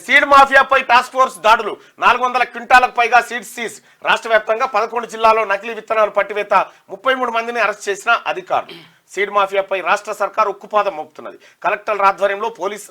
Seed మాఫియాపై task force దాడులు 400 క్వింటాలకు పైగా seed seize. రాష్ట్ర వ్యాప్తంగా 11 జిల్లాల్లో నకిలీ విత్తనాలు పట్టివేత 33 మందిని అరెస్ట్ చేసిన అధికారులు. సీడ్ మాఫియాపై రాష్ట్ర సర్కారు ఉక్కుపాదం మోపుతున్నది. కలెక్టర్ల ఆధ్వర్యంలో పోలీస్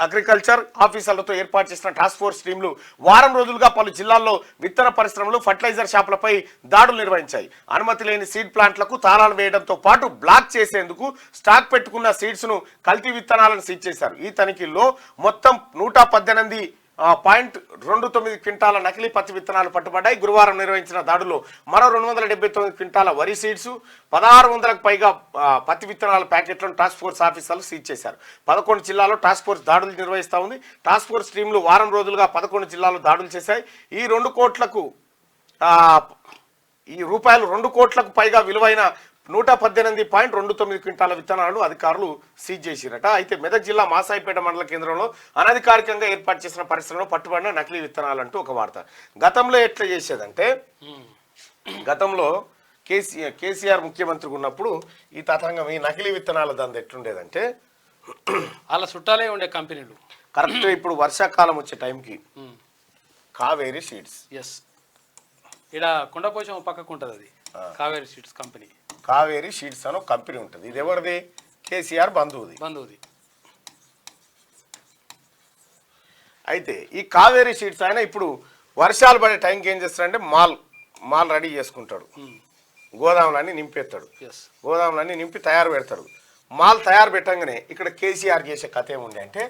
అగ్రికల్చర్ ఆఫీసర్లతో ఏర్పాటు చేసిన టాస్క్ ఫోర్స్ టీంలు వారం రోజులుగా పలు జిల్లాల్లో విత్తన పరిశ్రమలు, ఫర్టిలైజర్ షాపులపై దాడులు నిర్వహించాయి. అనుమతి లేని సీడ్ ప్లాంట్లకు తాళాలు వేయడంతో పాటు బ్లాక్ చేసేందుకు స్టాక్ పెట్టుకున్న సీడ్స్ ను కల్తీ విత్తనాలను సీజ్ చేశారు. ఈ తనిఖీల్లో మొత్తం 118.29 క్వింటాల నకిలీ పత్తి విత్తనాలు పట్టుబడ్డాయి. గురువారం నిర్వహించిన దాడుల్లో మరో 279 క్వింటాల వరి సీడ్స్, 1600కు పైగా పత్తి విత్తనాల ప్యాకెట్లను టాస్క్ ఫోర్స్ ఆఫీసర్లు సీజ్ చేశారు. 11 జిల్లాల్లో టాస్క్ ఫోర్స్ దాడులు నిర్వహిస్తూ ఉంది. టాస్క్ ఫోర్స్ టీంలు వారం రోజులుగా 11 జిల్లాల్లో దాడులు చేశాయి. ఈ 2 కోట్లకు పైగా విలువైన 118.29 క్వింటాల విత్తనాలను అధికారులు సీజ్ చేసిరట. అయితే మెదక్ జిల్లా మాసాయిపేట మండల కేంద్రంలో అనధికారికంగా ఏర్పాటు చేసిన పరిశ్రమలో పట్టుబడిన నకిలీ విత్తనాలు అంటూ ఒక వార్త. గతంలో ఎట్లా చేసేదంటే, గతంలో కేసీఆర్ ముఖ్యమంత్రి ఉన్నప్పుడు ఈ తతంగం ఈ నకిలీ విత్తనాల దంద ఎట్లుండేదంటే, అలా చుట్టాలే ఉండే కంపెనీలు కరెక్ట్ ఇప్పుడు వర్షాకాలం వచ్చే టైంకి కావేరీ సీడ్స్, ఎస్, ఇక్కడ కొండపోచం పక్కకు ఉంటుంది, అది Kaveri seeds company. Kaveri seeds అని ఒక కంపెనీ ఉంటుంది. ఇది ఎవరిది? కేసీఆర్ బంధువుది. అయితే ఈ కావేరీ సీడ్స్ ఆయన ఇప్పుడు వర్షాలు పడే టైంకి ఏం చేస్తాడంటే మాల్ రెడీ చేసుకుంటాడు, గోదాములన్నీ నింపేస్తాడు, గోదాములన్నీ నింపి తయారు పెడతాడు. మాల్ తయారు పెట్టంగానే ఇక్కడ కేసీఆర్ చేసే కథ ఏముంది అంటే,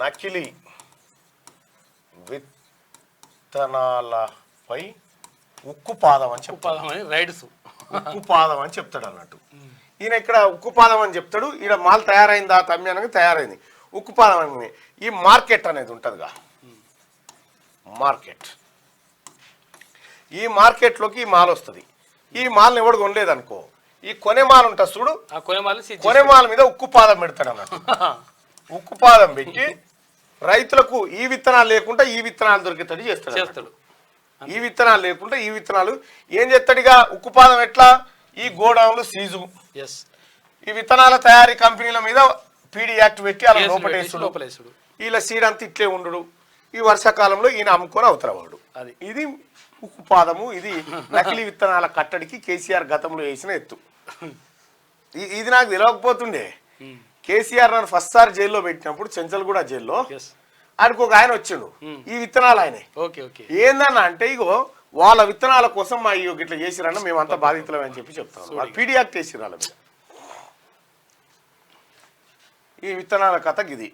నకిలీ విత్తనాలపై ఉక్కుపాదం అని ఉక్కుపాదం అని చెప్తాడు అన్నట్టు. ఈయన ఇక్కడ ఉక్కుపాదం అని చెప్తాడు, ఈయన మాల్ తయారైందా తమ్మి అనగా తయారైంది. ఉక్కుపాదం అని ఈ మార్కెట్ అనేది ఉంటుందిగా, ఈ మార్కెట్లోకి ఈ మాల్ వస్తుంది. ఈ మాల్ని ఎవడు కొనలేదనుకో, ఈ కొనే మాల్ ఉంటుంది చూడు, కొనే మాల్ మీద ఉక్కుపాదం పెడతాడు అన్నట్టు. ఉక్కుపాదం పెట్టి రైతులకు ఈ విత్తనాలు లేకుండా ఈ విత్తనాలు దొరికేటట్టు చేస్తాడు. ఈ విత్తనాలు లేకుండా ఈ విత్తనాలు ఏం చేస్తాడుగా, ఉక్కుపాదం ఎట్లా, ఈ గోడౌన్లు సీజు, ఈ విత్తనాల తయారీ కంపెనీల మీద పీడీ యాక్ట్ పెట్టి అలా లోపలేసుడు, వీళ్ళ సీడ్ అంతా ఇట్లే ఉండు. ఈ వర్షాకాలంలో ఈయన అమ్ముకొని అవుతాడు. అది ఇది ఉక్కుపాదము. ఇది నకిలీ విత్తనాల కట్టడికి కేసీఆర్ గతంలో వేసిన ఎత్తు. ఇది నాకు తెలియకపోతుండే. కేసీఆర్ నన్ను ఫస్ట్ సారి జైల్లో పెట్టినప్పుడు చెంచల్గూడ జైల్లో ఆయనకు ఒక ఆయన వచ్చిండు, ఈ విత్తనాలు ఆయనే. ఏందన్నా అంటే, ఇగో వాళ్ళ విత్తనాల కోసం మా ఇట్లా చేసిరన్న మేమంతా బాధితులం అని చెప్పి చెప్తాను. వాళ్ళు పీడీ యాక్ట్ వేసిరు వాళ్ళ మీద. ఈ విత్తనాల కథ గిది.